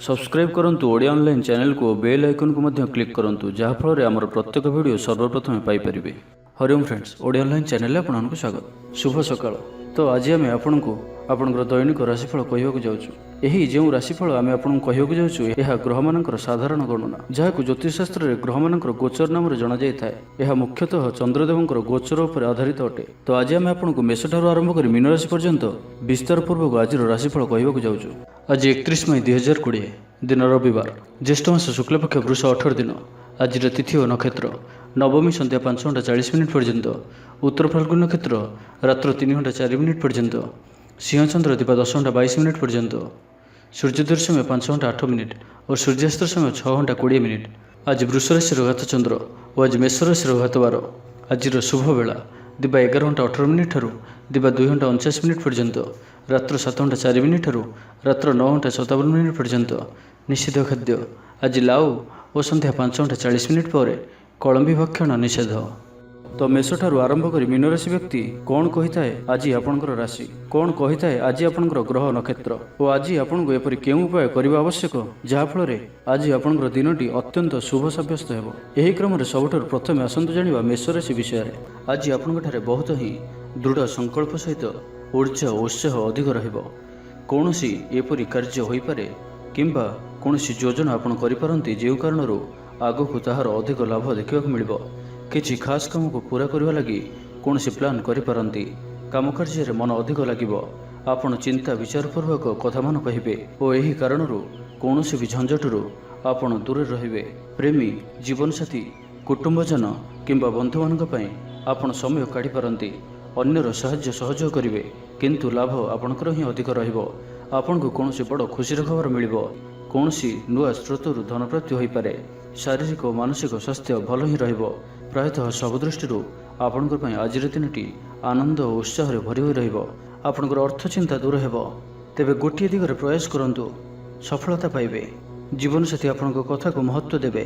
Subscribe करंतु Odia online channel को bell icon को क्लिक करंतु जहाँ फल आमर प्रत्येक वीडियो सर्वप्रथम Piper. Hariom friends, Odia online channel आपको स्वागत। शुभ सकाळ। तो आज आम आपको आपंकर दैनिक राशिफल कहवाक जाऊँ। यही जो राशिफल आम आपको कहवाक जाऊँ यह ग्रह मानकर साधारण गणना जहाँ ज्योतिषशास्त्र में ग्रह मानकर गोचर नाम जना जाए। यह मुख्यतः चंद्रदेवंकर गोचर उपर आधारित अटे। तो आज आम आपको मेष ठार आरंभ कर मीन राशि पर्यंत विस्तार पूर्वक आज राशिफल कहवाक जाऊँ। आज 31 मई 2020 दिन रविवार, ज्येष्ठ मास शुक्लपक्ष वृष 18 दिन। आज तिथि और नक्षत्र नवमी संध्या 5:40 पर्यंत, उत्तर फाल्गुन नक्षत्र रात्र 3:04 पर्यंत, सिंहचंद्र दिपा 10:22 पर्यंत, सूर्योदय समय 5:08 और सूर्यास्त समय 6:20। आज वृष राशि घात चंद्र और आज मेष राशि घात बार। आज शुभ बेला दिबा 11:18 ठारू दिबा 2:49 पर्यंत, रात्र 7:04 ठारू रात्र 9:57 पर्यंत। निषिद्ध खाद्य आज लाउ और संध्या 5:40 पर कलम्बी भक्षण निषेध। तो मेष ठारू आरंभ कर मीन राशि व्यक्ति कौन कही थाए आज आपणकर राशि, कौन कही थाए आज आपणकर ग्रह नक्षत्र और आज आपको एपरि केउं उपाय करबा आवश्यक जहाँफल आज आपणकर दिनटी अत्यंत शुभ सब्यस्त हेबो। एही क्रम रे सबठारु प्रथमे आसंतु जानिबा मेष राशि विषय रे। आज आपणकर बहुत ही दृढ़ संकल्प सहित ऊर्जा उत्साह अधिक रहिबो। कौनसी एपरि कार्य होई पारे किंबा कौनसी योजना आपण करिपारंती जेउ कारणरू आगकू ताहार अधिक लाभ देखिबाक मिलिबो। किछि खास काम को पूरा करबा लागि कौनसी प्लान करिपारंती। काम कार्य रे मन अधिक लागिबो। आपण चिंता विचारपूर्वक कथा मान कहिबे और एही कारणरू कौनसी भी झंझटरू आपण दूर रहिबे। प्रेमी, जीवनसाथी, कुटुंबजन किंबा बंधुमानक पई आपण समय काढी पारंती। अन्यर साहाय्य सहयोग करिवे किंतु लाभ आपणकर ही अधिक रहिबो। आपनको कौनसी बड़ खुशीर खबर मिलिबो। कौनसी नुआ स्रोतरू धन प्राप्ति होई पारे। शारीरिक और मानसिक स्वास्थ्य भल ही रहिबो। प्रायतः सब दृष्टि आपणकर पई आज दिनटी आनंद और उत्साह रे भरी होई रहिबो। आपणकर अर्थ चिंता दूर हेबो। तेबे गोटिए दिगरे प्रयास करंतु, सफलता पाइबे। जीवन साथी आपणको कथा को महत्व देबे।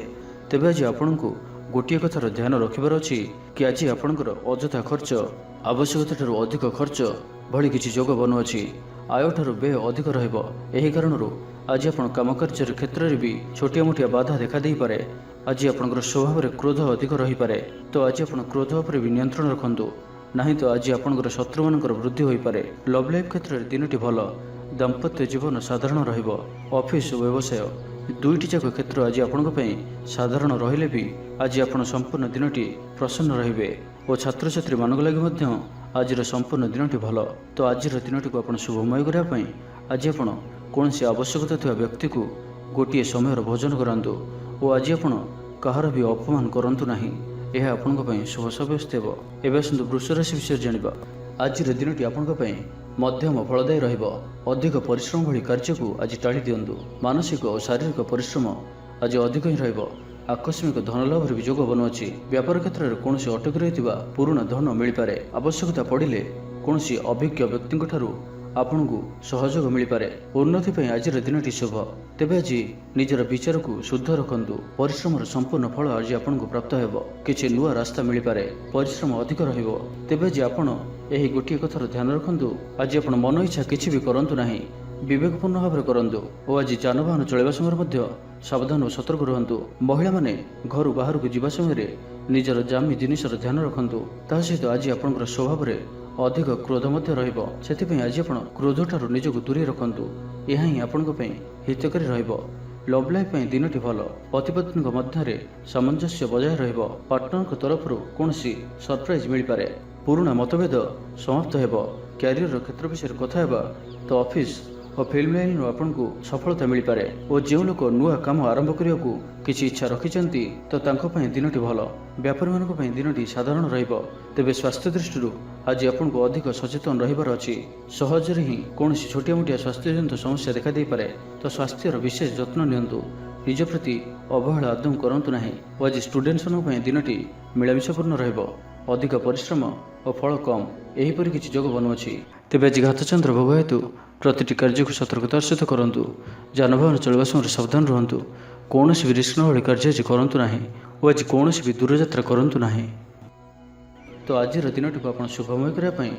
तेबे आज आपणको गोटिए कथार ध्यान रखिबार अछि कि आज आपणकर अଯଥା खर्च, आवश्यकता ठारू अधिक खर्च भली किछि जोग बनुअछि। आय ठारू व्यय अधिक रहिबो। एही कारणरू आज आपण काम कार्य क्षेत्र में भी छोटिया मोटिया बाधा देखा दे पारे। आज आपणकर स्वभाव में क्रोध अधिक रही पारे। तो आज आपण क्रोध पर भी नियंत्रण रखंतु, नहीं तो आज आपणकर शत्रु मानकर वृद्धि होई पारे। लव लाइफ क्षेत्र में दिनटी भल। दाम्पत्य जीवन साधारण रहिबो। ऑफिस और व्यवसाय दुईटी जाक क्षेत्र आज आपणक पई साधारण रहिले भी आज आपण संपूर्ण दिनटी प्रसन्न रहिबे और छात्र छात्री मानक लागि मध्य आज संपूर्ण दिनटी भल। तो आज दिनटी को आपण शुभमय करिया पई आज आपण कौनसी आवश्यकता थिबा व्यक्ति को गोटिए समय भोजन करांतु और आज आपण कहार भी अपमान करंतु नाही। यह आपणक पई शुभ सब्यस्त हेबो। एबे आसंतु वृष राशि विषय जानिबा। आज दिनटी आपणक पई मध्यम फलदायी रहिबो। अधिक परिश्रम भली कार्य को आज टाळी दियंतु। मानसिक और शारीरिक परिश्रम आज अधिक ही रहिबो। आकस्मिक धन लाभ भी जोग बनुअछि। व्यापार क्षेत्र में कौनसी अटकी रहिथिबा पुराना धन मिल पारे। आवश्यकता पड़िले कौनसी अभिज्ञ व्यक्ति ठारू आपको सहयोग मिल पारे। उन्नति पर आज दिनटी शुभ। तेबे आज निजर विचार को शुद्ध रखंतु। परिश्रम संपूर्ण फल आज आपको प्राप्त हेबो। किछि नुआ रास्ता मिल पारे। परिश्रम अधिक रहिबो। तेबे आज आपण एही गोटिए कथार ध्यान रखंतु। आज आपण मन इच्छा किछि भी करंतु नाही। विवेकपूर्ण भाव करंतु और आज जानवाहन चलवा समय मध्य सावधान और सतर्क रहंतु। महिला माने घर बाहर को जीवा समय निजर जामी जिनिसर ध्यान रखंतु। ता सहित आज आपणकर स्वभाव रे अधिक क्रोध मध्य रहिबो। सेथिपई आज आपण क्रोध ठारू निजको दूरी रखंतु। यह ही आपणक पई हितकारी रहिबो। लव लाइफ पई दिनटी भल। पति पत्नीक मध्य सामंजस्य बजाय रहिबो। पार्टनर तरफ कौनसी सरप्राइज मिल पारे। पुराना मतभेद समाप्त हेबो। क्यारियर क्षेत्र विषय कथा हेबा तो ऑफिस और फिल्म लाइन आपको सफलता मिल पारे। और जो लोक नुआ काम आरंभ करने को किसी इच्छा रखिंट तो तांको पई दिनटी भल। व्यापारी मानक पई दिनटी साधारण रहिबो। तेबे स्वास्थ्य दृष्टि आज आपको अधिक सचेतन रहिबार अछि। सहजरे ही कौनसी छोटिया मोटिया स्वास्थ्यजनित समस्या देखा दे पारे। तो स्वास्थ्यर विशेष जत्न नियंतु। निज प्रति अवहेला आदौ करंतु नाही। और आज स्टूडेंट्स मानक पई दिनटी मिलामिशापूर्ण रहिबो। अधिक परिश्रम और फल कम एहीपरि किछि जोग बनुअछि। तेबे आज घातचंद्र भोग हेतु प्रतिटी कार्य को सतर्कतार सहित करंतु। जानवाहन चलवा समय सावधान रहंतु। कौनसी भी रिस्क भली कार्य आज करंतु नाही और आज कौनसी भी दूर यात्रा करंतु नाही। तो आज दिनटी को आपण शुभमय करिया पई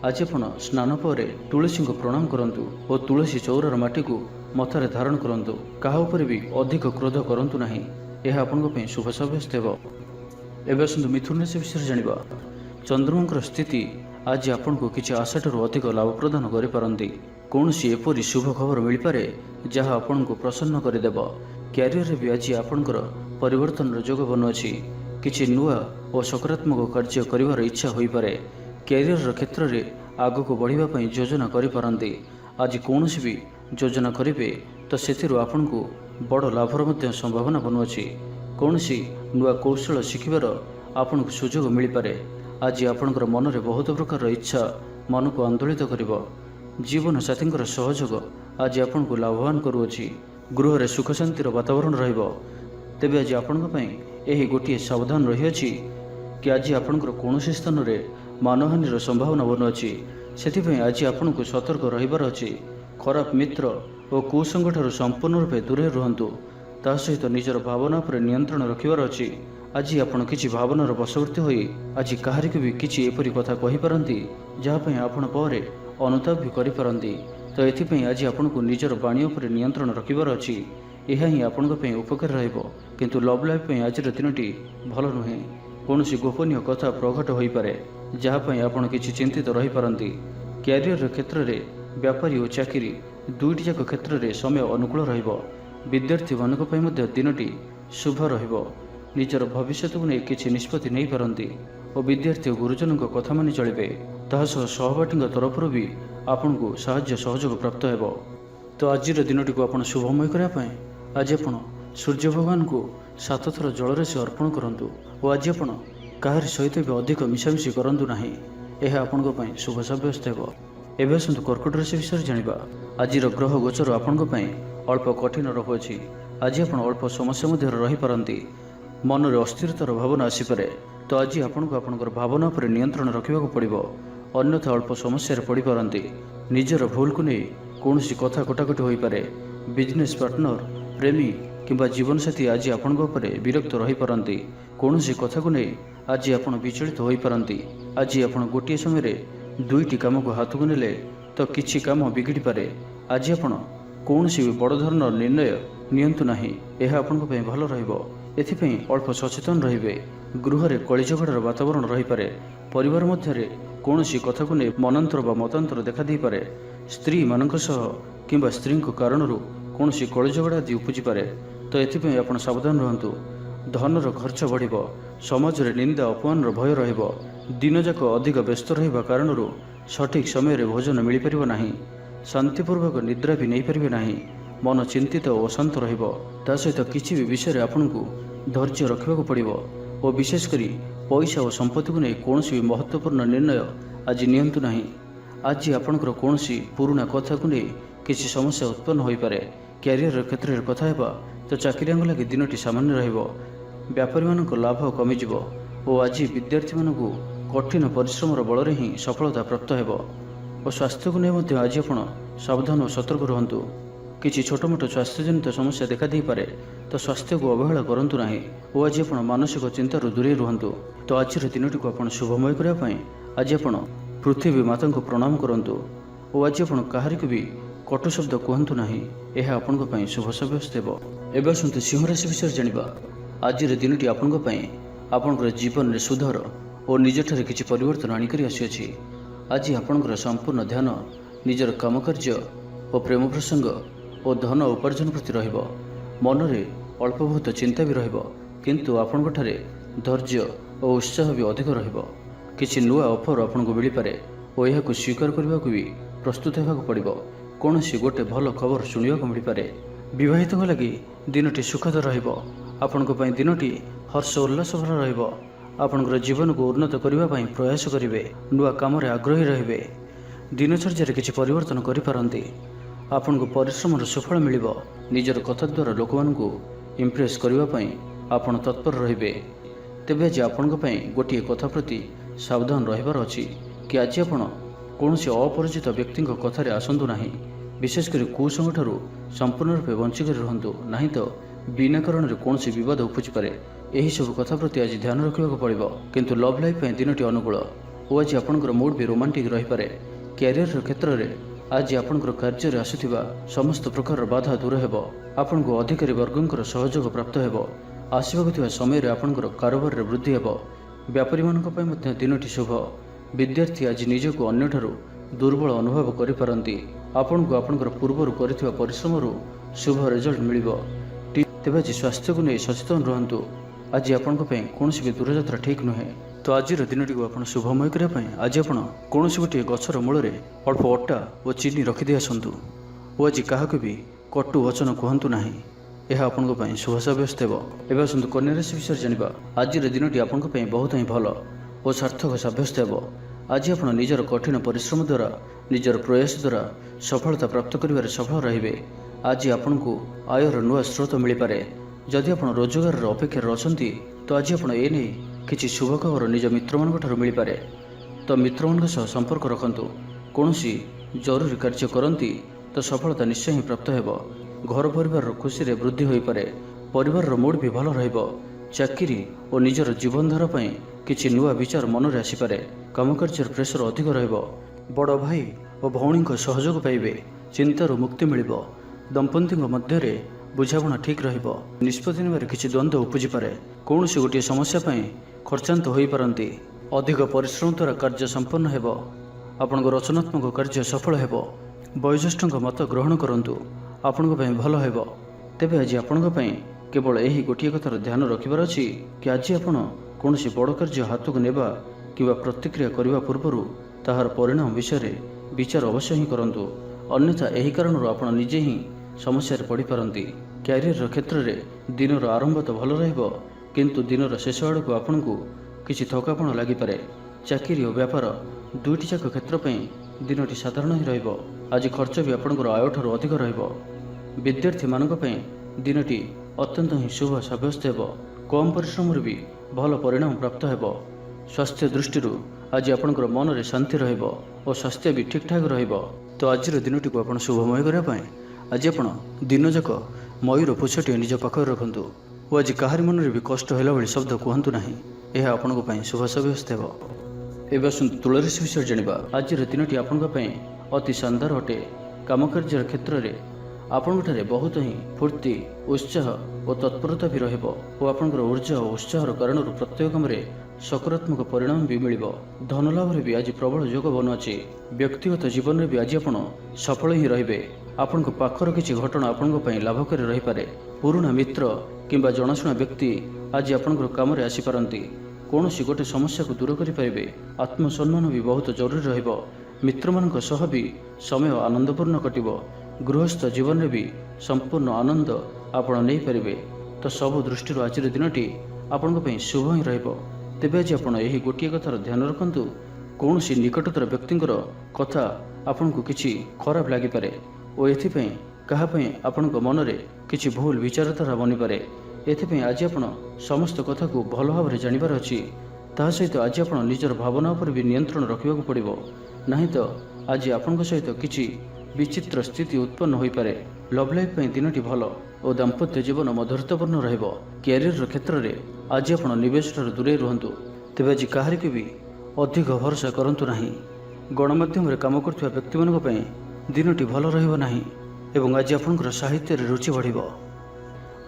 आज आपण स्नान पर तुलसी को प्रणाम करंतु और तुलसी चौरार माटी को ମଥାରେ ଧାରଣ କରନ୍ତୁ। କାହା ଉପରେ ବି ଅଧିକ କ୍ରୋଧ କରନ୍ତୁ ନାହିଁ। ଏହା ଆପଣଙ୍କ ପାଇଁ ଶୁଭ ସାବ୍ୟସ୍ତ ହେବ। ଏବେ ଆସନ୍ତୁ ମିଥୁନ ରାଶି ବିଷୟରେ ଜାଣିବା। ଚନ୍ଦ୍ରମାଙ୍କର ସ୍ଥିତି ଆଜି ଆପଣଙ୍କୁ କିଛି ଆଶାଠାରୁ ଅଧିକ ଲାଭ ପ୍ରଦାନ କରିପାରନ୍ତି। କୌଣସି ଏପରି ଶୁଭ ଖବର ମିଳିପାରେ ଯାହା ଆପଣଙ୍କୁ ପ୍ରସନ୍ନ କରିଦେବ। କ୍ୟାରିୟରରେ ବି ଆଜି ଆପଣଙ୍କର ପରିବର୍ତ୍ତନର ଯୋଗ ବନୁଅଛି। କିଛି ନୂଆ ଓ ସକାରାତ୍ମକ କାର୍ଯ୍ୟ କରିବାର ଇଚ୍ଛା ହୋଇପାରେ। କ୍ୟାରିୟର କ୍ଷେତ୍ରରେ ଆଗକୁ ବଢ଼ିବା ପାଇଁ ଯୋଜନା କରିପାରନ୍ତି। ଆଜି କୌଣସି ବି ଯୋଜନା କରିବେ ତ ସେଥିରୁ ଆପଣଙ୍କୁ ବଡ଼ ଲାଭର ମଧ୍ୟ ସମ୍ଭାବନା ବନୁଅଛି। କୌଣସି ନୂଆ କୌଶଳ ଶିଖିବାର ଆପଣଙ୍କୁ ସୁଯୋଗ ମିଳିପାରେ। ଆଜି ଆପଣଙ୍କର ମନରେ ବହୁତ ପ୍ରକାରର ଇଚ୍ଛା ମନକୁ ଆନ୍ଦୋଳିତ କରିବ। ଜୀବନସାଥୀଙ୍କର ସହଯୋଗ ଆଜି ଆପଣଙ୍କୁ ଲାଭବାନ କରୁଅଛି। ଗୃହରେ ସୁଖ ଶାନ୍ତିର ବାତାବରଣ ରହିବ। ତେବେ ଆଜି ଆପଣଙ୍କ ପାଇଁ ଏହି ଗୋଟିଏ ସାବଧାନ ରହିଅଛି କି ଆଜି ଆପଣଙ୍କର କୌଣସି ସ୍ଥାନରେ ମାନହାନିର ସମ୍ଭାବନା ବନୁଅଛି। ସେଥିପାଇଁ ଆଜି ଆପଣଙ୍କୁ ସତର୍କ ରହିବାର ଅଛି। ଖରାପ ମିତ୍ର ଓ କୁସଙ୍ଗଠାରୁ ସମ୍ପୂର୍ଣ୍ଣ ରୂପେ ଦୂରେଇ ରୁହନ୍ତୁ। ତା ସହିତ ନିଜର ଭାବନା ଉପରେ ନିୟନ୍ତ୍ରଣ ରଖିବାର ଅଛି। ଆଜି ଆପଣ କିଛି ଭାବନାର ବଶବର୍ତ୍ତୀ ହୋଇ ଆଜି କାହାରିକୁ ବି କିଛି ଏପରି କଥା କହିପାରନ୍ତି ଯାହା ପାଇଁ ଆପଣ ପରେ ଅନୁତାପ ବି କରିପାରନ୍ତି। ତ ଏଥିପାଇଁ ଆଜି ଆପଣଙ୍କୁ ନିଜର ବାଣୀ ଉପରେ ନିୟନ୍ତ୍ରଣ ରଖିବାର ଅଛି। ଏହା ହିଁ ଆପଣଙ୍କ ପାଇଁ ଉପକାର ରହିବ। କିନ୍ତୁ ଲଭ୍ ଲାଇଫ୍ ପାଇଁ ଆଜିର ଦିନଟି ଭଲ ନୁହେଁ। କୌଣସି ଗୋପନୀୟ କଥା ପ୍ରଘଟ ହୋଇପାରେ ଯାହା ପାଇଁ ଆପଣ କିଛି ଚିନ୍ତିତ ରହିପାରନ୍ତି। କ୍ୟାରିୟର କ୍ଷେତ୍ରରେ ବ୍ୟାପାରୀ ଓ ଚାକିରି ଦୁଇଟି ଯାକ କ୍ଷେତ୍ରରେ ସମୟ ଅନୁକୂଳ ରହିବ। ବିଦ୍ୟାର୍ଥୀମାନଙ୍କ ପାଇଁ ମଧ୍ୟ ଦିନଟି ଶୁଭ ରହିବ। ନିଜର ଭବିଷ୍ୟତକୁ ନେଇ କିଛି ନିଷ୍ପତ୍ତି ନେଇପାରନ୍ତି ଓ ବିଦ୍ୟାର୍ଥୀ ଓ ଗୁରୁଜନଙ୍କ କଥା ମାନି ଚଳିବେ। ତାହା ସହ ସହପାଠୀଙ୍କ ତରଫରୁ ବି ଆପଣଙ୍କୁ ସାହାଯ୍ୟ ସହଯୋଗ ପ୍ରାପ୍ତ ହେବ। ତ ଆଜିର ଦିନଟିକୁ ଆପଣ ଶୁଭମୟ କରିବା ପାଇଁ ଆଜି ଆପଣ ସୂର୍ଯ୍ୟ ଭଗବାନଙ୍କୁ 7 ଥର ଜଳରାଶି ଅର୍ପଣ କରନ୍ତୁ ଓ ଆଜି ଆପଣ କାହାରି ସହିତ ବି ଅଧିକ ମିଶାମିଶି କରନ୍ତୁ ନାହିଁ। ଏହା ଆପଣଙ୍କ ପାଇଁ ଶୁଭ ସାବ୍ୟସ୍ତ ହେବ। ଏବେ ଆସନ୍ତୁ କର୍କଟ ରାଶି ବିଷୟରେ ଜାଣିବା। ଆଜିର ଗ୍ରହ ଗୋଚର ଆପଣଙ୍କ ପାଇଁ ଅଳ୍ପ କଠିନ ରହୁଅଛି। ଆଜି ଆପଣ ଅଳ୍ପ ସମସ୍ୟା ମଧ୍ୟରେ ରହିପାରନ୍ତି। ମନରେ ଅସ୍ଥିରତାର ଭାବନା ଆସିପାରେ। ତ ଆଜି ଆପଣଙ୍କୁ ଆପଣଙ୍କର ଭାବନା ଉପରେ ନିୟନ୍ତ୍ରଣ ରଖିବାକୁ ପଡ଼ିବ। ଅନ୍ୟଥା ଅଳ୍ପ ସମସ୍ୟାରେ ପଡ଼ିପାରନ୍ତି। ନିଜର ଭୁଲକୁ ନେଇ କୌଣସି କଥା କଟାକଟି ହୋଇପାରେ। ବିଜନେସ୍ ପାର୍ଟନର, ପ୍ରେମୀ କିମ୍ବା ଜୀବନସାଥୀ ଆଜି ଆପଣଙ୍କ ଉପରେ ବିରକ୍ତ ରହିପାରନ୍ତି। କୌଣସି କଥାକୁ ନେଇ ଆଜି ଆପଣ ବିଚଳିତ ହୋଇପାରନ୍ତି। ଆଜି ଆପଣ ଗୋଟିଏ ସମୟରେ ଦୁଇଟି କାମକୁ ହାତକୁ ନେଲେ ତ କିଛି କାମ ବିଗିଡ଼ିପାରେ। ଆଜି ଆପଣ କୌଣସି ବି ବଡ଼ ଧରଣର ନିର୍ଣ୍ଣୟ ନିଅନ୍ତୁ ନାହିଁ। ଏହା ଆପଣଙ୍କ ପାଇଁ ଭଲ ରହିବ। ଏଥିପାଇଁ ଅଳ୍ପ ସଚେତନ ରହିବେ। ଗୃହରେ କଳିଝଗଡ଼ାର ବାତାବରଣ ରହିପାରେ। ପରିବାର ମଧ୍ୟରେ କୌଣସି କଥାକୁ ନେଇ ମନାନ୍ତର ବା ମତାନ୍ତର ଦେଖାଦେଇପାରେ। ସ୍ତ୍ରୀମାନଙ୍କ ସହ କିମ୍ବା ସ୍ତ୍ରୀଙ୍କ କାରଣରୁ କୌଣସି କଳିଝଗଡ଼ା ଆଦି ଉପୁଜିପାରେ। ତ ଏଥିପାଇଁ ଆପଣ ସାବଧାନ ରୁହନ୍ତୁ। ଧନର ଖର୍ଚ୍ଚ ବଢ଼ିବ। ସମାଜରେ ନିନ୍ଦା ଅପମାନର ଭୟ ରହିବ। ଦିନଯାକ ଅଧିକ ବ୍ୟସ୍ତ ରହିବା କାରଣରୁ ସଠିକ୍ ସମୟରେ ଭୋଜନ ମିଳିପାରିବ ନାହିଁ। ଶାନ୍ତିପୂର୍ବକ ନିଦ୍ରା ବି ନେଇପାରିବେ ନାହିଁ। ମନ ଚିନ୍ତିତ ଓ ଅଶାନ୍ତ ରହିବ। ତା ସହିତ କିଛି ବି ବିଷୟରେ ଆପଣଙ୍କୁ ଧୈର୍ଯ୍ୟ ରଖିବାକୁ ପଡ଼ିବ ଓ ବିଶେଷ କରି ପଇସା ଓ ସମ୍ପତ୍ତିକୁ ନେଇ କୌଣସି ବି ମହତ୍ତ୍ୱପୂର୍ଣ୍ଣ ନିର୍ଣ୍ଣୟ ଆଜି ନିଅନ୍ତୁ ନାହିଁ। ଆଜି ଆପଣଙ୍କର କୌଣସି ପୁରୁଣା କଥାକୁ ନେଇ କିଛି ସମସ୍ୟା ଉତ୍ପନ୍ନ ହୋଇପାରେ। କ୍ୟାରିୟର କ୍ଷେତ୍ରରେ କଥା ହେବା ତ ଚାକିରିଆଙ୍କ ଲାଗି ଦିନଟି ସାମାନ୍ୟ ରହିବ। ବ୍ୟାପାରୀମାନଙ୍କ ଲାଭ କମିଯିବ ଓ ଆଜି ବିଦ୍ୟାର୍ଥୀମାନଙ୍କୁ କଠିନ ପରିଶ୍ରମର ବଳରେ ହିଁ ସଫଳତା ପ୍ରାପ୍ତ ହେବ। ଓ ସ୍ୱାସ୍ଥ୍ୟକୁ ନେଇ ମଧ୍ୟ ଆଜି ଆପଣ ସାବଧାନ ଓ ସତର୍କ ରୁହନ୍ତୁ। କିଛି ଛୋଟମୋଟ ସ୍ୱାସ୍ଥ୍ୟଜନିତ ସମସ୍ୟା ଦେଖାଦେଇପାରେ। ତ ସ୍ୱାସ୍ଥ୍ୟକୁ ଅବହେଳା କରନ୍ତୁ ନାହିଁ ଓ ଆଜି ଆପଣ ମାନସିକ ଚିନ୍ତାରୁ ଦୂରେଇ ରୁହନ୍ତୁ। ତ ଆଜିର ଦିନଟିକୁ ଆପଣ ଶୁଭମୟ କରିବା ପାଇଁ ଆଜି ଆପଣ ପୃଥିବୀ ମାତାଙ୍କୁ ପ୍ରଣାମ କରନ୍ତୁ ଓ ଆଜି ଆପଣ କାହାରିକୁ ବି କଟୁ ଶବ୍ଦ କୁହନ୍ତୁ ନାହିଁ। ଏହା ଆପଣଙ୍କ ପାଇଁ ଶୁଭ ସାବ୍ୟସ୍ତ ହେବ। ଏବେ ଆସନ୍ତୁ ସିଂହ ରାଶି ବିଷୟରେ ଜାଣିବା। ଆଜିର ଦିନଟି ଆପଣଙ୍କ ପାଇଁ ଆପଣଙ୍କର ଜୀବନରେ ସୁଧାର ଓ ନିଜଠାରେ କିଛି ପରିବର୍ତ୍ତନ ଆଣିକରି ଆସିଅଛି। ଆଜି ଆପଣଙ୍କର ସମ୍ପୂର୍ଣ୍ଣ ଧ୍ୟାନ ନିଜର କାମକାର୍ଯ୍ୟ ଓ ପ୍ରେମ ପ୍ରସଙ୍ଗ ଓ ଧନ ଉପାର୍ଜନ ପ୍ରତି ରହିବ। ମନରେ ଅଳ୍ପ ବହୁତ ଚିନ୍ତା ବି ରହିବ, କିନ୍ତୁ ଆପଣଙ୍କଠାରେ ଧୈର୍ଯ୍ୟ ଓ ଉତ୍ସାହ ବି ଅଧିକ ରହିବ। କିଛି ନୂଆ ଅଫର ଆପଣଙ୍କୁ ମିଳିପାରେ ଓ ଏହାକୁ ସ୍ୱୀକାର କରିବାକୁ ବି ପ୍ରସ୍ତୁତ ହେବାକୁ ପଡ଼ିବ। କୌଣସି ଗୋଟେ ଭଲ ଖବର ଶୁଣିବାକୁ ମିଳିପାରେ। ବିବାହିତଙ୍କ ଲାଗି ଦିନଟି ସୁଖଦ ରହିବ। ଆପଣଙ୍କ ପାଇଁ ଦିନଟି ହର୍ଷ ଉଲ୍ଲାସ ଭରା ରହିବ। ଆପଣଙ୍କର ଜୀବନକୁ ଉନ୍ନତ କରିବା ପାଇଁ ପ୍ରୟାସ କରିବେ। ନୂଆ କାମରେ ଆଗ୍ରହୀ ରହିବେ। ଦିନଚର୍ଯ୍ୟାରେ କିଛି ପରିବର୍ତ୍ତନ କରିପାରନ୍ତି। ଆପଣଙ୍କୁ ପରିଶ୍ରମର ସୁଫଳ ମିଳିବ। ନିଜର କଥା ଦ୍ୱାରା ଲୋକମାନଙ୍କୁ ଇମ୍ପ୍ରେସ୍ କରିବା ପାଇଁ ଆପଣ ତତ୍ପର ରହିବେ। ତେବେ ଆଜି ଆପଣଙ୍କ ପାଇଁ ଗୋଟିଏ କଥା ପ୍ରତି ସାବଧାନ ରହିବାର ଅଛି କି ଆଜି ଆପଣ କୌଣସି ଅପରିଚିତ ବ୍ୟକ୍ତିଙ୍କ କଥାରେ ଆସନ୍ତୁ ନାହିଁ। ବିଶେଷ କରି କୁସଙ୍ଗଠାରୁ ସମ୍ପୂର୍ଣ୍ଣ ରୂପେ ବଞ୍ଚିକରି ରୁହନ୍ତୁ, ନାହିଁ ତ ବିନା କାରଣରେ କୌଣସି ବିବାଦ ଉପୁଜିପାରେ। ଏହିସବୁ କଥା ପ୍ରତି ଆଜି ଧ୍ୟାନ ରଖିବାକୁ ପଡ଼ିବ। କିନ୍ତୁ ଲଭ୍ ଲାଇଫ୍ ପାଇଁ ଦିନଟି ଅନୁକୂଳ ଓ ଆଜି ଆପଣଙ୍କର ମୁଡ୍ ବି ରୋମାଣ୍ଟିକ୍ ରହିପାରେ। କ୍ୟାରିୟର କ୍ଷେତ୍ରରେ आज आपणकर कार्य आसुथिबा समस्त प्रकार बाधा दूर हेब। आपनको अधिकारी वर्गंकर सहयोग प्राप्त हेब। आसबाकु थिबा समय आपणकर कारोबार रे वृद्धि हेब। व्यापारी मानक पय मध्य दिनटी शुभ। विद्यार्थी आज निजको अन्यठारु दुर्बल अनुभव करिपारंती। आपनको आपणकर पूर्वरु करिथिबा परिश्रमरु शुभ रिजल्ट मिलिबो। तेबे आज स्वास्थ्य को नहीं सचेतन रहंतु। आज आपंक कौन भी दूरयात्रा ठीक नुहे। तो आज दिन टी आप शुभमय करने आज आप कौन गोटे गचर मूल अल्प अटा और चीनी रखिदे आसतु और आज क्या भी कटु वचन कहतु ना। यह आपण शुभ सब्यस्त हो। एवं आसतु कन्या राशि विषय जाना। आज दिन टी आपण बहुत ही भल और सार्थक सब्यस्त हो। आज आप निजर कठिन परिश्रम द्वारा निजर प्रयास द्वारा सफलता प्राप्त कर सफल रे। आज आपण को आयर नुआ स्रोत मिल पारे। जदि आप रोजगार अपेक्षा अच्छा तो आज आप एने किसी शुभ खबर निज मित्र मान मिल पारे। तो मित्र मान संपर्क रखु। कौन जरूरी कार्य करती तो सफलता निश्चय ही प्राप्त हो। घर परिवार खुशी रे वृद्धि हो पारे। परिवार मूड भी भल रहिबो। चाकरी और निजर जीवनधारा किसी नुआ विचार मन में आसीपे। काम कार्य प्रेसर अधिक रहिबो। बड़ भाई और भौणी सहयोग पाइबे। चिंतार मुक्ति मिलिबो। दंपति मध्य बुझाणा ठीक रहिबो। निष्पत्ति नेबार किसी द्वंद्व उपजी पारे। कौन गोटे समस्या खर्चांत हो पारती। अधिक परिश्रम द्वारा कार्य संपन्न हेबो। आपण रचनात्मक कार्य सफल हेबो। वयोज्येष्ठ मत ग्रहण करंतु। आपण भल हेबो। तेबे आज आपण केवल यही गोटे कथार ध्यान रखिबार अछि कि आज आपण कौन बड़ कार्य हाथ को नेबा कि प्रतिक्रिया करने पूर्व ताहार परिणाम विषय विचार अवश्य ही करंतु। अन्यथा यही कारण आप निजे ही समस्या पड़ पारती। क्यारियर क्षेत्र में दिन आरंभ तो भल रहिबो किंतु दिन शेष आड़ को आपन को किसी थकापण लगिपारे। चाकरी और व्यापार दुईटी जाक क्षेत्र दिनटी साधारण ही रहिबो। आज खर्च भी आपंकर आय ठारू अधिक रहिबो। विद्यार्थी मानक दिनटी अत्यंत ही शुभ सब्यस्त हेबो। कम परिश्रम भी भल परिणाम प्राप्त हेबो। स्वास्थ्य दृष्टि आज आपंकर मन में शांति रहिबो और स्वास्थ्य भी ठीक ठाक रहिबो। तो आज दिन टी आप शुभमय करने आज आप दिन जाक मयूर पुछटी निज पाखे रखु और आज कहार मन में भी कष्ट होला भाई शब्द कहतु ना। यह आपण शुभ सब्यस्त हो। एवं आसतु तुला राशि विषय जाना। आज दिन टी आपण अति शानदार अटे। काम कार्य क्षेत्र में आपंठे बहुत ही फूर्ति उत्साह और तत्परता भी रहिबो और आपंकर ऊर्जा और उत्साहर कारण प्रत्येक काम सकारात्मक परिणाम भी मिलिबो। धन लाभ भी आज प्रबल योग बनुअछि। व्यक्तिगत जीवन में भी आज आपण सफल ही रहिबे। आपण पाखर किसी घटना आपण लाभकारी रही पारे। पुराना मित्र किंबा जनाशुना व्यक्ति आज आपण काम रे आसी पारंती। कौन गोटे समस्या को दूर करि परिबे। आत्मसम्मान भी बहुत जरूरी रहिबो। मित्र मानक सह भी समय आनंदपूर्ण कटिबो। गृहस्थ जीवन में भी संपूर्ण आनंद आपण नहीं पारिबे। तो सब दृष्टि आज दिनटी आपण शुभ ही रहिबो। तेबे आज आपण यही गोटे कथार ध्यान रखु। कौन निकटतर व्यक्तिंकर कथा आपण को किसी खराब लगिपारे और एथिपई काहापई आपण मन में किसी भूल विचारधारा बनीपारे। एथिपई आज आपण समस्त कथा को भल भाव में जानिबार अछि। ता सहित आज आपण निजर भावना पर भी नियंत्रण रखिबाकू पड़िबो। नहीं तो आज आपण सहित किसी विचित्र स्थिति उत्पन्न हो पारे। लव लाइफ दिनटी भल और दाम्पत्य जीवन मधुरतापूर्ण रहिबो। क्यारियर क्षेत्र में आज आप निवेश दूरे रुहतु। तेज आज कहार के भी अधिक भरोसा करंतु नहीं। गणमाध्यम काम कर व्यक्ति मानक दिनटी भल रहिबो नहीं एवं आज आपंकर साहित्य रुचि बढ़िबो।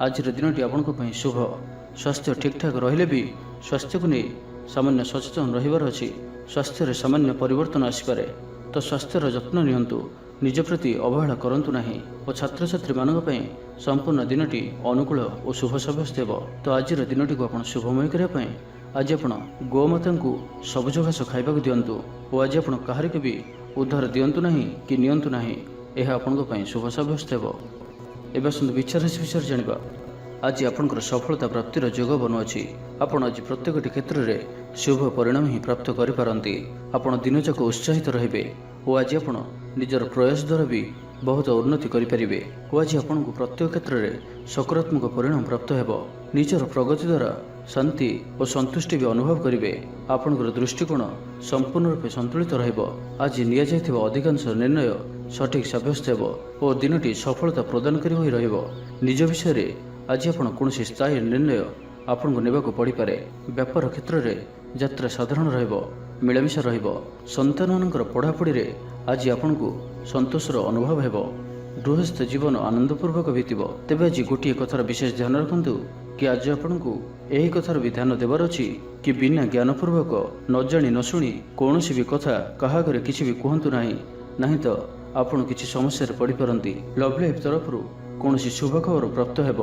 आज दिनटी आपण शुभ। स्वास्थ्य ठीक ठाक रहिले भी स्वास्थ्य को नहीं सामान्य सचेतन रहिबार अछि। स्वास्थ्य रे सामान्य परिवर्तन आसीपारे। तो स्वास्थ्यर जत्न नियंतु। निज प्रति अवहेला करंतु नहीं और छात्र छात्री मानक संपूर्ण दिनटी अनुकूल और शुभ सब्यस्त हो। तो आज दिनटी को आप शुभमय करने आज आप गोमाता को सबुज घास खाइबा दिंतु और आज आप कहार के भी उद्धार दिंतु नहीं कि नियंतु नहीं। यह आपण शुभ सब्यस्त हो। एवं आसतु विचार राशि विषय जाना। आज आपंकर सफलता प्राप्तिर जोग बनुअछि। आपण आज प्रत्येक क्षेत्र में शुभ परिणाम ही प्राप्त करिपारंती। आपण दिन जाक उत्साहित रहिबे और आज आपण निजर प्रयास द्वारा भी बहुत उन्नति करिपारिबे और आज आपण को प्रत्येक क्षेत्र में सकारात्मक परिणाम प्राप्त हेबो। निजर प्रगति द्वारा शांति और संतुष्टि भी अनुभव करिबे। आपणकर दृष्टिकोण संपूर्ण रूपे संतुलित रहिबो। आज निया जायथिबा अधिकांश निर्णय सठिक सब्यस्त हेबो और दिनटी सफलता प्रदान करि होई रहिबो। निज विषय रे आज आपण कोनोसी स्थायी निर्णय आपन को नेबाकू पड़ी पारे। व्यापार क्षेत्र में यात्रा साधारण रहिबो। मिलामिशा रहिबो। संतान मानकर पढ़ापढ़ी रे आज आपन को ସନ୍ତୋଷର ଅନୁଭବ ହେବ। ଗୃହସ୍ଥ ଜୀବନ ଆନନ୍ଦପୂର୍ବକ ବିତିବ। ତେବେ ଆଜି ଗୋଟିଏ କଥାର ବିଶେଷ ଧ୍ୟାନ ରଖନ୍ତୁ କି ଆଜି ଆପଣଙ୍କୁ ଏହି କଥାର ବି ଧ୍ୟାନ ଦେବାର ଅଛି କି ବିନା ଜ୍ଞାନପୂର୍ବକ ନ ଜାଣି ନ ଶୁଣି କୌଣସି ବି କଥା କାହା ଆଗରେ କିଛି ବି କୁହନ୍ତୁ ନାହିଁ ତ ଆପଣ କିଛି ସମସ୍ୟାରେ ପଡ଼ିପାରନ୍ତି। ଲଭ୍ ଲାଇଫ୍ ତରଫରୁ କୌଣସି ଶୁଭ ଖବର ପ୍ରାପ୍ତ ହେବ।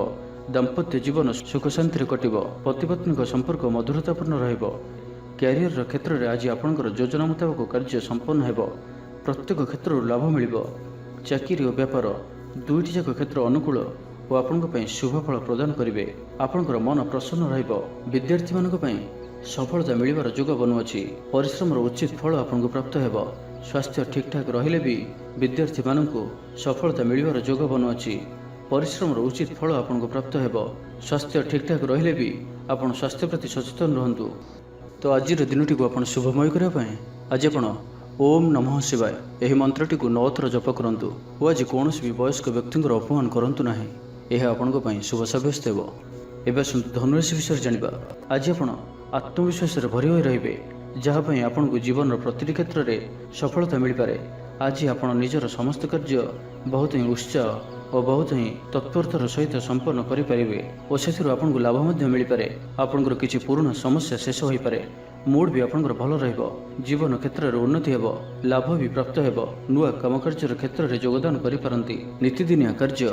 ଦାମ୍ପତ୍ୟ ଜୀବନ ସୁଖ ଶାନ୍ତିରେ କଟିବ। ପତି ପତ୍ନୀଙ୍କ ସମ୍ପର୍କ ମଧୁରତାପୂର୍ଣ୍ଣ ରହିବ। କ୍ୟାରିୟର କ୍ଷେତ୍ରରେ ଆଜି ଆପଣଙ୍କର ଯୋଜନା ମୁତାବକ କାର୍ଯ୍ୟ ସମ୍ପନ୍ନ ହେବ। ପ୍ରତ୍ୟେକ କ୍ଷେତ୍ରରୁ ଲାଭ ମିଳିବ। ଚାକିରି ଓ ବେପାର ଦୁଇଟି ଯାକ କ୍ଷେତ୍ର ଅନୁକୂଳ ଓ ଆପଣଙ୍କ ପାଇଁ ଶୁଭ ଫଳ ପ୍ରଦାନ କରିବେ। ଆପଣଙ୍କର ମନ ପ୍ରସନ୍ନ ରହିବ। ବିଦ୍ୟାର୍ଥୀମାନଙ୍କ ପାଇଁ ସଫଳତା ମିଳିବାର ଯୋଗ ବନୁଅଛି। ପରିଶ୍ରମର ଉଚିତ ଫଳ ଆପଣଙ୍କୁ ପ୍ରାପ୍ତ ହେବ। ସ୍ୱାସ୍ଥ୍ୟ ଠିକ୍ଠାକ୍ ରହିଲେ ବି ବିଦ୍ୟାର୍ଥୀମାନଙ୍କୁ ସଫଳତା ମିଳିବାର ଯୋଗ ବନୁଅଛି। ପରିଶ୍ରମର ଉଚିତ ଫଳ ଆପଣଙ୍କୁ ପ୍ରାପ୍ତ ହେବ। ସ୍ୱାସ୍ଥ୍ୟ ଠିକ୍ଠାକ୍ ରହିଲେ ବି ଆପଣ ସ୍ୱାସ୍ଥ୍ୟ ପ୍ରତି ସଚେତନ ରୁହନ୍ତୁ। ତ ଆଜିର ଦିନଟିକୁ ଆପଣ ଶୁଭମୟ କରିବା ପାଇଁ ଆଜି ଆପଣ ଓମ୍ ନମଃ ଶିବାୟ ଏହି ମନ୍ତ୍ରଟିକୁ 9 ଥର ଜପ କରନ୍ତୁ ଓ ଆଜି କୌଣସି ବି ବୟସ୍କ ବ୍ୟକ୍ତିଙ୍କର ଅପମାନ କରନ୍ତୁ ନାହିଁ। ଏହା ଆପଣଙ୍କ ପାଇଁ ଶୁଭ ସାବ୍ୟସ୍ତ ହେବ। ଏବେ ଆସନ୍ତୁ ଧନୁରାଶି ବିଷୟରେ ଜାଣିବା। ଆଜି ଆପଣ ଆତ୍ମବିଶ୍ୱାସରେ ଭରି ହୋଇ ରହିବେ, ଯାହା ପାଇଁ ଆପଣଙ୍କୁ ଜୀବନର ପ୍ରତିଟି କ୍ଷେତ୍ରରେ ସଫଳତା ମିଳିପାରେ। ଆଜି ଆପଣ ନିଜର ସମସ୍ତ କାର୍ଯ୍ୟ ବହୁତ ହିଁ ଉତ୍ସାହ ଓ ବହୁତ ହିଁ ତତ୍ପରତାର ସହିତ ସମ୍ପନ୍ନ କରିପାରିବେ ଓ ସେଥିରୁ ଆପଣଙ୍କୁ ଲାଭ ମଧ୍ୟ ମିଳିପାରେ। ଆପଣଙ୍କର କିଛି ପୁରୁଣା ସମସ୍ୟା ଶେଷ ହୋଇପାରେ। ମୁଡ୍ ବି ଆପଣଙ୍କର ଭଲ ରହିବ। ଜୀବନ କ୍ଷେତ୍ରରେ ଉନ୍ନତି ହେବ। ଲାଭ ବି ପ୍ରାପ୍ତ ହେବ। ନୂଆ କାମକାର୍ଯ୍ୟର କ୍ଷେତ୍ରରେ ଯୋଗଦାନ କରିପାରନ୍ତି। ନୀତିଦିନିଆ କାର୍ଯ୍ୟ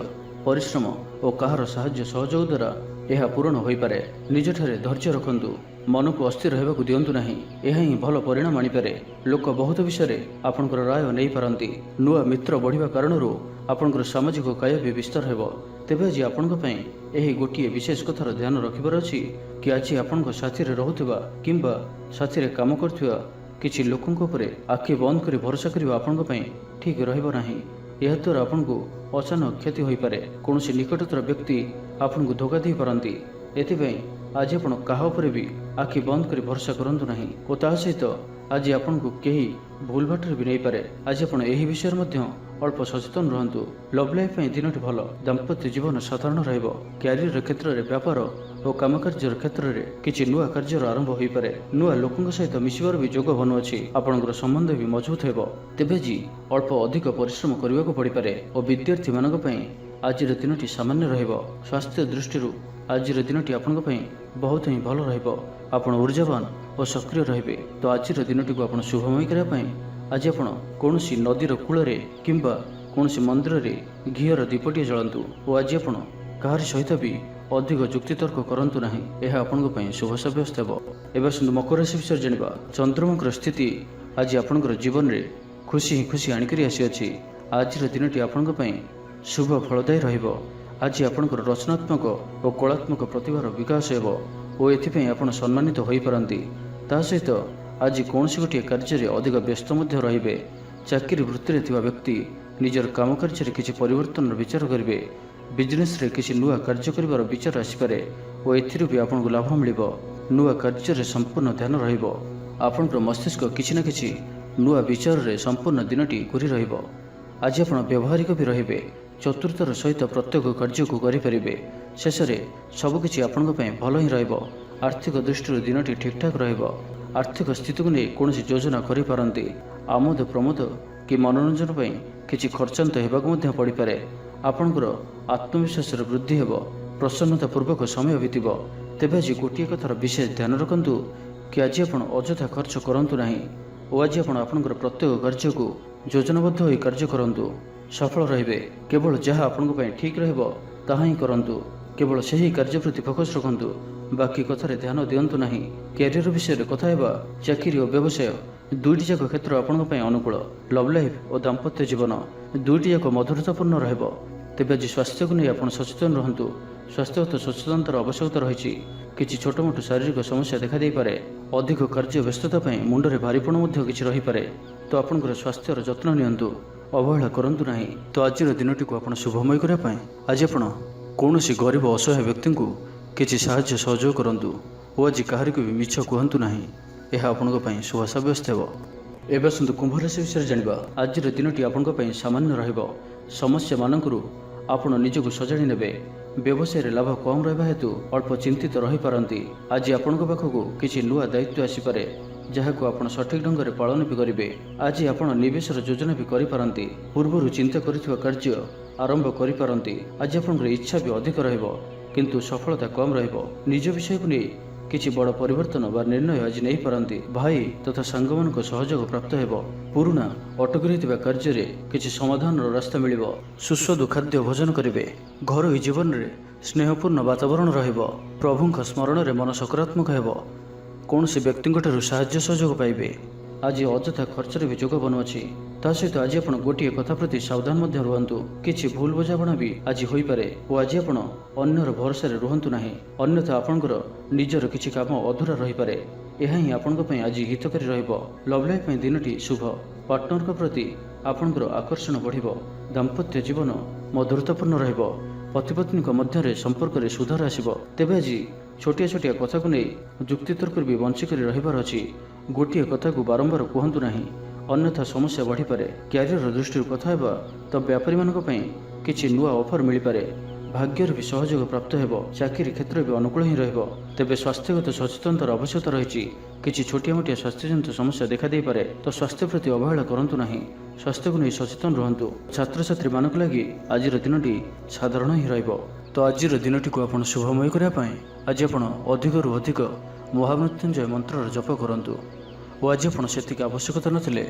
ପରିଶ୍ରମ ଓ କାହାର ସାହାଯ୍ୟ ସହଯୋଗ ଦ୍ୱାରା ଏହା ପୂରଣ ହୋଇପାରେ। ନିଜଠାରେ ଧୈର୍ଯ୍ୟ ରଖନ୍ତୁ। ମନକୁ ଅସ୍ଥିର ହେବାକୁ ଦିଅନ୍ତୁ ନାହିଁ। ଏହା ହିଁ ଭଲ ପରିଣାମ ଆଣିପାରେ। ଲୋକ ବହୁତ ବିଷୟରେ ଆପଣଙ୍କର ରାୟ ନେଇପାରନ୍ତି। ନୂଆ ମିତ୍ର ବଢ଼ିବା କାରଣରୁ ଆପଣଙ୍କର ସାମାଜିକ କାୟ ବି ବିସ୍ତାର ହେବ। ତେବେ ଆଜି ଆପଣଙ୍କ ପାଇଁ ଏହି ଗୋଟିଏ ବିଶେଷ କଥାର ଧ୍ୟାନ ରଖିବାର ଅଛି କି ଆଜି ଆପଣଙ୍କ ସାଥିରେ ରହୁଥିବା କିମ୍ବା ସାଥିରେ କାମ କରୁଥିବା କିଛି ଲୋକଙ୍କ ଉପରେ ଆଖି ବନ୍ଦ କରି ଭରସା କରିବା ଆପଣଙ୍କ ପାଇଁ ଠିକ୍ ରହିବ ନାହିଁ। ଏହାଦ୍ୱାରା ଆପଣଙ୍କୁ ଅଚାନକ କ୍ଷତି ହୋଇପାରେ। କୌଣସି ନିକଟତର ବ୍ୟକ୍ତି ଆପଣଙ୍କୁ ଧୋକା ଦେଇପାରନ୍ତି। ଏଥିପାଇଁ ଆଜି ଆପଣ କାହା ଉପରେ ବି ଆଖି ବନ୍ଦ କରି ଭରସା କରନ୍ତୁ ନାହିଁ ଓ ତାହା ସହିତ ଆଜି ଆପଣଙ୍କୁ କେହି ଭୁଲ ବାଟରେ ବି ନେଇପାରେ। ଆଜି ଆପଣ ଏହି ବିଷୟରେ ମଧ୍ୟ ଅଳ୍ପ ସଚେତନ ରୁହନ୍ତୁ। ଲଭ୍ ଲାଇଫ୍ ପାଇଁ ଦିନଟି ଭଲ। ଦାମ୍ପତ୍ୟ ଜୀବନ ସାଧାରଣ ରହିବ। କ୍ୟାରିୟର କ୍ଷେତ୍ରରେ ବ୍ୟାପାର ଓ କାମକାର୍ଯ୍ୟର କ୍ଷେତ୍ରରେ କିଛି ନୂଆ କାର୍ଯ୍ୟର ଆରମ୍ଭ ହୋଇପାରେ। ନୂଆ ଲୋକଙ୍କ ସହିତ ମିଶିବାର ବି ଯୋଗ ବନୁଅଛି। ଆପଣଙ୍କର ସମ୍ବନ୍ଧ ବି ମଜବୁତ ହେବ। ତେବେ ଆଜି ଅଳ୍ପ ଅଧିକ ପରିଶ୍ରମ କରିବାକୁ ପଡ଼ିପାରେ ଓ ବିଦ୍ୟାର୍ଥୀମାନଙ୍କ ପାଇଁ ଆଜିର ଦିନଟି ସାମାନ୍ୟ ରହିବ। ସ୍ୱାସ୍ଥ୍ୟ ଦୃଷ୍ଟିରୁ ଆଜିର ଦିନଟି ଆପଣଙ୍କ ପାଇଁ ବହୁତ ହିଁ ଭଲ ରହିବ। ଆପଣ ଊର୍ଜାବାନ ଓ ସକ୍ରିୟ ରହିବେ। ତ ଆଜିର ଦିନଟିକୁ ଆପଣ ଶୁଭମୟ କରିବା ପାଇଁ ଆଜି ଆପଣ କୌଣସି ନଦୀର କୂଳରେ କିମ୍ବା କୌଣସି ମନ୍ଦିରରେ ଘିଅର ଦୀପଟିଏ ଜଳାନ୍ତୁ ଓ ଆଜି ଆପଣ କାହାରି ସହିତ ବି ଅଧିକ ଯୁକ୍ତିତର୍କ କରନ୍ତୁ ନାହିଁ। ଏହା ଆପଣଙ୍କ ପାଇଁ ଶୁଭ ସାବ୍ୟସ୍ତ ହେବ। ଏବେ ଆସନ୍ତୁ ମକର ରାଶି ବିଷୟରେ ଜାଣିବା। ଚନ୍ଦ୍ରମାଙ୍କର ସ୍ଥିତି ଆଜି ଆପଣଙ୍କର ଜୀବନରେ ଖୁସି ହିଁ ଖୁସି ଆଣିକରି ଆସିଅଛି। ଆଜିର ଦିନଟି ଆପଣଙ୍କ ପାଇଁ ଶୁଭ ଫଳଦାୟୀ ରହିବ। ଆଜି ଆପଣଙ୍କର ରଚନାତ୍ମକ ଓ କଳାତ୍ମକ ପ୍ରତିଭାର ବିକାଶ ହେବ ଓ ଏଥିପାଇଁ ଆପଣ ସମ୍ମାନିତ ହୋଇପାରନ୍ତି। ତା ସହିତ ଆଜି କୌଣସି ଗୋଟିଏ କାର୍ଯ୍ୟରେ ଅଧିକ ବ୍ୟସ୍ତ ମଧ୍ୟ ରହିବେ। ଚାକିରି ବୃତ୍ତିରେ ଥିବା ବ୍ୟକ୍ତି ନିଜର କାମ କାର୍ଯ୍ୟରେ କିଛି ପରିବର୍ତ୍ତନର ବିଚାର କରିବେ। ବିଜନେସ୍ରେ କିଛି ନୂଆ କାର୍ଯ୍ୟ କରିବାର ବିଚାର ଆସିପାରେ ଓ ଏଥିରୁ ବି ଆପଣଙ୍କୁ ଲାଭ ମିଳିବ। ନୂଆ କାର୍ଯ୍ୟରେ ସମ୍ପୂର୍ଣ୍ଣ ଧ୍ୟାନ ରହିବ। ଆପଣଙ୍କର ମସ୍ତିଷ୍କ କିଛି ନା କିଛି ନୂଆ ବିଚାରରେ ସମ୍ପୂର୍ଣ୍ଣ ଦିନଟି ଘୁରି ରହିବ। ଆଜି ଆପଣ ବ୍ୟବହାରିକ ବି ରହିବେ। ଚତୁରତାର ସହିତ ପ୍ରତ୍ୟେକ କାର୍ଯ୍ୟକୁ କରିପାରିବେ। ଶେଷରେ ସବୁକିଛି ଆପଣଙ୍କ ପାଇଁ ଭଲ ହିଁ ରହିବ। ଆର୍ଥିକ ଦୃଷ୍ଟିରୁ ଦିନଟି ଠିକ୍ଠାକ୍ ରହିବ। ଆର୍ଥିକ ସ୍ଥିତିକୁ ନେଇ କୌଣସି ଯୋଜନା କରିପାରନ୍ତି। ଆମୋଦ ପ୍ରମୋଦ କି ମନୋରଞ୍ଜନ ପାଇଁ କିଛି ଖର୍ଚ୍ଚାନ୍ତ ହେବାକୁ ମଧ୍ୟ ପଡ଼ିପାରେ। ଆପଣଙ୍କର ଆତ୍ମବିଶ୍ୱାସରେ ବୃଦ୍ଧି ହେବ। ପ୍ରସନ୍ନତାପୂର୍ବକ ସମୟ ବିତିବ। ତେବେ ଆଜି ଗୋଟିଏ କଥାର ବିଶେଷ ଧ୍ୟାନ ରଖନ୍ତୁ କି ଆଜି ଆପଣ ଅଯଥା ଖର୍ଚ୍ଚ କରନ୍ତୁ ନାହିଁ ଓ ଆଜି ଆପଣ ଆପଣଙ୍କର ପ୍ରତ୍ୟେକ କାର୍ଯ୍ୟକୁ ଯୋଜନାବଦ୍ଧ ହୋଇ କାର୍ଯ୍ୟ କରନ୍ତୁ। ସଫଳ ରହିବେ। କେବଳ ଯାହା ଆପଣଙ୍କ ପାଇଁ ଠିକ୍ ରହିବ ତାହା ହିଁ କରନ୍ତୁ। କେବଳ ସେହି କାର୍ଯ୍ୟ ପ୍ରତି ଫୋକସ୍ ରଖନ୍ତୁ। ବାକି କଥାରେ ଧ୍ୟାନ ଦିଅନ୍ତୁ ନାହିଁ। କ୍ୟାରିୟର ବିଷୟରେ କଥା ହେବା। ଚାକିରି ଓ ବ୍ୟବସାୟ ଦୁଇଟି ଯାକ କ୍ଷେତ୍ର ଆପଣଙ୍କ ପାଇଁ ଅନୁକୂଳ। ଲଭ୍ ଲାଇଫ୍ ଓ ଦାମ୍ପତ୍ୟ ଜୀବନ ଦୁଇଟି ଯାକ ମଧୁରତାପୂର୍ଣ୍ଣ ରହିବ। ତେବେ ଆଜି ସ୍ୱାସ୍ଥ୍ୟକୁ ନେଇ ଆପଣ ସଚେତନ ରୁହନ୍ତୁ। ସ୍ୱାସ୍ଥ୍ୟଗତ ସଚେତନତାର ଆବଶ୍ୟକତା ରହିଛି। କିଛି ଛୋଟମୋଟ ଶାରୀରିକ ସମସ୍ୟା ଦେଖାଦେଇପାରେ। ଅଧିକ କାର୍ଯ୍ୟ ବ୍ୟସ୍ତତା ପାଇଁ ମୁଣ୍ଡରେ ଭାରିପଣ ମଧ୍ୟ କିଛି ରହିପାରେ। ତ ଆପଣଙ୍କର ସ୍ୱାସ୍ଥ୍ୟର ଯତ୍ନ ନିଅନ୍ତୁ। ଅବହେଳା କରନ୍ତୁ ନାହିଁ। ତ ଆଜିର ଦିନଟିକୁ ଆପଣ ଶୁଭମୟ କରିବା ପାଇଁ ଆଜି ଆପଣ କୌଣସି ଗରିବ ଅସହାୟ ବ୍ୟକ୍ତିଙ୍କୁ କିଛି ସାହାଯ୍ୟ ସହଯୋଗ କରନ୍ତୁ ଓ ଆଜି କାହାରିକୁ ବି ମିଛ କୁହନ୍ତୁ ନାହିଁ। ଏହା ଆପଣଙ୍କ ପାଇଁ ଶୁଭ ସାବ୍ୟସ୍ତ ହେବ। ଏବେ ଆସନ୍ତୁ କୁମ୍ଭ ରାଶି ବିଷୟରେ ଜାଣିବା। ଆଜିର ଦିନଟି ଆପଣଙ୍କ ପାଇଁ ସାମାନ୍ୟ ରହିବ। ସମସ୍ୟାମାନଙ୍କରୁ ଆପଣ ନିଜକୁ ସଜାଡ଼ି ନେବେ। ବ୍ୟବସାୟରେ ଲାଭ କମ୍ ରହିବା ହେତୁ ଅଳ୍ପ ଚିନ୍ତିତ ରହିପାରନ୍ତି। ଆଜି ଆପଣଙ୍କ ପାଖକୁ କିଛି ନୂଆ ଦାୟିତ୍ୱ ଆସିପାରେ। ଯାହାକୁ ଆପଣ ସଠିକ୍ ଢଙ୍ଗରେ ପାଳନ ବି କରିବେ। ଆଜି ଆପଣ ନିବେଶର ଯୋଜନା ବି କରିପାରନ୍ତି। ପୂର୍ବରୁ ଚିନ୍ତା କରିଥିବା କାର୍ଯ୍ୟ ଆରମ୍ଭ କରିପାରନ୍ତି। ଆଜି ଆପଣଙ୍କର ଇଚ୍ଛା ବି ଅଧିକ ରହିବ, କିନ୍ତୁ ସଫଳତା କମ୍ ରହିବ। ନିଜ ବିଷୟକୁ ନେଇ କିଛି ବଡ଼ ପରିବର୍ତ୍ତନ ବା ନିର୍ଣ୍ଣୟ ଆଜି ନେଇପାରନ୍ତି। ଭାଇ ତଥା ସାଙ୍ଗମାନଙ୍କ ସହଯୋଗ ପ୍ରାପ୍ତ ହେବ। ପୁରୁଣା ଅଟକି ରହିଥିବା କାର୍ଯ୍ୟରେ କିଛି ସମାଧାନର ରାସ୍ତା ମିଳିବ। ସୁସ୍ୱାଦୁ ଖାଦ୍ୟ ଭୋଜନ କରିବେ। ଘରୋଇ ଜୀବନରେ ସ୍ନେହପୂର୍ଣ୍ଣ ବାତାବରଣ ରହିବ। ପ୍ରଭୁଙ୍କ ସ୍ମରଣରେ ମନ ସକାରାତ୍ମକ ହେବ। କୌଣସି ବ୍ୟକ୍ତିଙ୍କଠାରୁ ସାହାଯ୍ୟ ସହଯୋଗ ପାଇବେ। ଆଜି ଅଯଥା ଖର୍ଚ୍ଚରେ ବି ଯୋଗ ବନୁଅଛି। ତା ସହିତ ଆଜି ଆପଣ ଗୋଟିଏ କଥା ପ୍ରତି ସାବଧାନ ମଧ୍ୟ ରୁହନ୍ତୁ। କିଛି ଭୁଲ ବୁଝାମଣା ବି ଆଜି ହୋଇପାରେ ଓ ଆଜି ଆପଣ ଅନ୍ୟର ଭରସାରେ ରୁହନ୍ତୁ ନାହିଁ, ଅନ୍ୟଥା ଆପଣଙ୍କର ନିଜର କିଛି କାମ ଅଧୁରା ରହିପାରେ। ଏହା ହିଁ ଆପଣଙ୍କ ପାଇଁ ଆଜି ହିତକାରୀ ରହିବ। ଲଭ୍ ଲାଇଫ୍ ପାଇଁ ଦିନଟି ଶୁଭ। ପାର୍ଟନରଙ୍କ ପ୍ରତି ଆପଣଙ୍କର ଆକର୍ଷଣ ବଢ଼ିବ। ଦାମ୍ପତ୍ୟ ଜୀବନ ମଧୁରତାପୂର୍ଣ୍ଣ ରହିବ। ପତିପତ୍ନୀଙ୍କ ମଧ୍ୟରେ ସମ୍ପର୍କରେ ସୁଧାର ଆସିବ। ତେବେ ଆଜି ଛୋଟିଆ ଛୋଟିଆ କଥାକୁ ନେଇ ଯୁକ୍ତିତର୍କରେ ବି ବଞ୍ଚିକରି ରହିବାର ଅଛି। ଗୋଟିଏ କଥାକୁ ବାରମ୍ବାର କୁହନ୍ତୁ ନାହିଁ, ଅନ୍ୟଥା ସମସ୍ୟା ବଢ଼ିପାରେ। କ୍ୟାରିୟର ଦୃଷ୍ଟିରୁ କଥା ହେବା ତ ବ୍ୟାପାରୀମାନଙ୍କ ପାଇଁ କିଛି ନୂଆ ଅଫର ମିଳିପାରେ। ଭାଗ୍ୟର ବି ସହଯୋଗ ପ୍ରାପ୍ତ ହେବ। ଚାକିରି କ୍ଷେତ୍ର ବି ଅନୁକୂଳ ହିଁ ରହିବ। ତେବେ ସ୍ୱାସ୍ଥ୍ୟଗତ ସଚେତନତାର ଆବଶ୍ୟକତା ରହିଛି। କିଛି ଛୋଟିଆ ମୋଟିଆ ସ୍ୱାସ୍ଥ୍ୟଜନିତ ସମସ୍ୟା ଦେଖାଦେଇପାରେ, ତ ସ୍ୱାସ୍ଥ୍ୟ ପ୍ରତି ଅବହେଳା କରନ୍ତୁ ନାହିଁ। ସ୍ୱାସ୍ଥ୍ୟକୁ ନେଇ ସଚେତନ ରୁହନ୍ତୁ। ଛାତ୍ରଛାତ୍ରୀମାନଙ୍କ ଲାଗି ଆଜିର ଦିନଟି ସାଧାରଣ ହିଁ ରହିବ। ତ ଆଜିର ଦିନଟିକୁ ଆପଣ ଶୁଭମୟ କରିବା ପାଇଁ ଆଜି ଆପଣ ଅଧିକରୁ ଅଧିକ ମହାମୃତ୍ୟୁଞ୍ଜୟ ମନ୍ତ୍ରର ଜପ କରନ୍ତୁ ଓ ଆଜି ଆପଣ ସେତିକି ଆବଶ୍ୟକତା ନଥିଲେ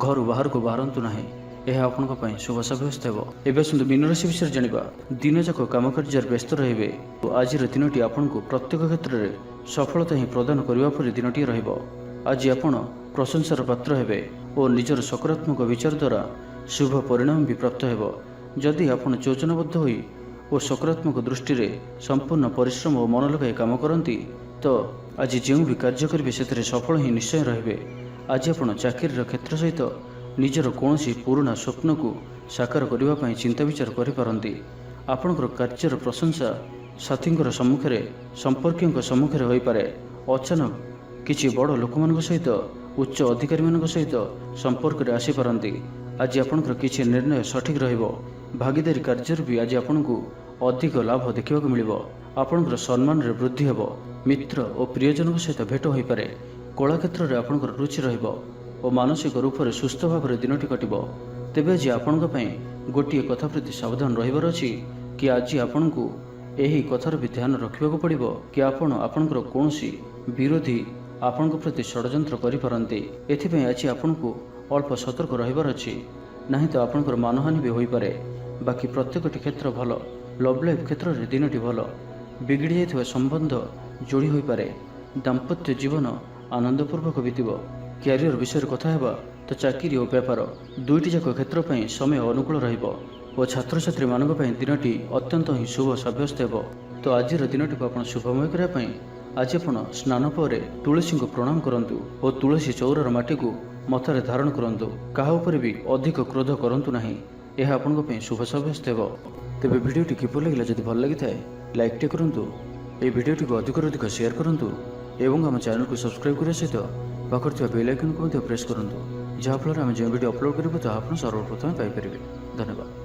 ଘରୁ ବାହାରକୁ ବାହାରନ୍ତୁ ନାହିଁ। ଏହା ଆପଣଙ୍କ ପାଇଁ ଶୁଭ ସାବ୍ୟସ୍ତ ହେବ। ଏବେ ଆସନ୍ତୁ ମୀନ ରାଶି ବିଷୟରେ ଜାଣିବା। ଦିନଯାକ କାମକାର୍ଯ୍ୟରେ ବ୍ୟସ୍ତ ରହିବେ ଓ ଆଜିର ଦିନଟି ଆପଣଙ୍କୁ ପ୍ରତ୍ୟେକ କ୍ଷେତ୍ରରେ ସଫଳତା ହିଁ ପ୍ରଦାନ କରିବା ପରି ଦିନଟିଏ ରହିବ। ଆଜି ଆପଣ ପ୍ରଶଂସାର ପାତ୍ର ହେବେ ଓ ନିଜର ସକାରାତ୍ମକ ବିଚାର ଦ୍ୱାରା ଶୁଭ ପରିଣାମ ବି ପ୍ରାପ୍ତ ହେବ। ଯଦି ଆପଣ ଯୋଜନାବଦ୍ଧ ହୋଇ ଓ ସକାରାତ୍ମକ ଦୃଷ୍ଟିରେ ସମ୍ପୂର୍ଣ୍ଣ ପରିଶ୍ରମ ଓ ମନ ଲଗାଇ କାମ କରନ୍ତି, ତ ଆଜି ଯେଉଁ ବି କାର୍ଯ୍ୟ କରିବେ ସେଥିରେ ସଫଳ ହିଁ ନିଶ୍ଚୟ ରହିବେ। ଆଜି ଆପଣ ଚାକିରିର କ୍ଷେତ୍ର ସହିତ ନିଜର କୌଣସି ପୁରୁଣା ସ୍ୱପ୍ନକୁ ସାକାର କରିବା ପାଇଁ ଚିନ୍ତା ବିଚାର କରିପାରନ୍ତି। ଆପଣଙ୍କର କାର୍ଯ୍ୟର ପ୍ରଶଂସା ସାଥୀଙ୍କର ସମ୍ମୁଖରେ, ସମ୍ପର୍କୀୟଙ୍କ ସମ୍ମୁଖରେ ହୋଇପାରେ। ଅଚାନକ କିଛି ବଡ଼ ଲୋକମାନଙ୍କ ସହିତ, ଉଚ୍ଚ ଅଧିକାରୀମାନଙ୍କ ସହିତ ସମ୍ପର୍କରେ ଆସିପାରନ୍ତି। ଆଜି ଆପଣଙ୍କର କିଛି ନିର୍ଣ୍ଣୟ ସଠିକ୍ ରହିବ। ଭାଗିଦାରୀ କାର୍ଯ୍ୟରେ ବି ଆଜି ଆପଣଙ୍କୁ ଅଧିକ ଲାଭ ଦେଖିବାକୁ ମିଳିବ। ଆପଣଙ୍କର ସମ୍ମାନରେ ବୃଦ୍ଧି ହେବ। ମିତ୍ର ଓ ପ୍ରିୟଜନଙ୍କ ସହିତ ଭେଟ ହୋଇପାରେ। କଳା କ୍ଷେତ୍ରରେ ଆପଣଙ୍କର ରୁଚି ରହିବ ଓ ମାନସିକ ରୂପରେ ସୁସ୍ଥ ଭାବରେ ଦିନଟି କଟିବ। ତେବେ ଆଜି ଆପଣଙ୍କ ପାଇଁ ଗୋଟିଏ କଥା ପ୍ରତି ସାବଧାନ ରହିବାର ଅଛି କି ଆଜି ଆପଣଙ୍କୁ ଏହି କଥାର ବି ଧ୍ୟାନ ରଖିବାକୁ ପଡ଼ିବ କି ଆପଣ ଆପଣଙ୍କର କୌଣସି ବିରୋଧୀ ଆପଣଙ୍କ ପ୍ରତି ଷଡ଼ଯନ୍ତ୍ର କରିପାରନ୍ତି। ଏଥିପାଇଁ ଆଜି ଆପଣଙ୍କୁ ଅଳ୍ପ ସତର୍କ ରହିବାର ଅଛି, ନାହିଁ ତ ଆପଣଙ୍କର ମାନହାନି ବି ହୋଇପାରେ। ବାକି ପ୍ରତ୍ୟେକଟି କ୍ଷେତ୍ର ଭଲ। ଲଭ୍ ଲାଇଫ୍ କ୍ଷେତ୍ରରେ ଦିନଟି ଭଲ। ବିଗିଡ଼ି ଯାଇଥିବା ସମ୍ବନ୍ଧ ଯୋଡ଼ି ହୋଇପାରେ। ଦାମ୍ପତ୍ୟ ଜୀବନ ଆନନ୍ଦପୂର୍ବକ ବିତିବ। କ୍ୟାରିୟର ବିଷୟରେ କଥା ହେବା ତ ଚାକିରି ଓ ବେପାର ଦୁଇଟି ଯାକ କ୍ଷେତ୍ର ପାଇଁ ସମୟ ଅନୁକୂଳ ରହିବ ଓ ଛାତ୍ରଛାତ୍ରୀମାନଙ୍କ ପାଇଁ ଦିନଟି ଅତ୍ୟନ୍ତ ହିଁ ଶୁଭ ସାବ୍ୟସ୍ତ ହେବ। ତ ଆଜିର ଦିନଟିକୁ ଆପଣ ଶୁଭମୟ କରିବା ପାଇଁ ଆଜି ଆପଣ ସ୍ନାନ ପରେ ତୁଳସୀଙ୍କୁ ପ୍ରଣାମ କରନ୍ତୁ ଓ ତୁଳସୀ ଚଉରାର ମାଟିକୁ ମଥାରେ ଧାରଣ କରନ୍ତୁ। କାହା ଉପରେ ବି ଅଧିକ କ୍ରୋଧ କରନ୍ତୁ ନାହିଁ। ଏହା ଆପଣଙ୍କ ପାଇଁ ଶୁଭ ସାବ୍ୟସ୍ତ ହେବ। ତେବେ ଭିଡ଼ିଓଟି କିପରି ଲାଗିଲା? ଯଦି ଭଲ ଲାଗିଥାଏ ଲାଇକ୍ଟେ କରନ୍ତୁ। ଏହି ଭିଡ଼ିଓଟିକୁ ଅଧିକରୁ ଅଧିକ ସେୟାର କରନ୍ତୁ ଏବଂ ଆମ ଚ୍ୟାନେଲକୁ ସବସ୍କ୍ରାଇବ୍ କରିବା ସହିତ ପାଖରେ ଥିବା ବେଲ୍ ଆଇକନ୍କୁ ମଧ୍ୟ ପ୍ରେସ୍ କରନ୍ତୁ, ଯାହାଫଳରେ ଆମେ ଯେଉଁ ଭିଡ଼ିଓ ଅପଲୋଡ଼ କରିବୁ ତାହା ଆପଣ ସର୍ବପ୍ରଥମେ ପାଇପାରିବେ। ଧନ୍ୟବାଦ।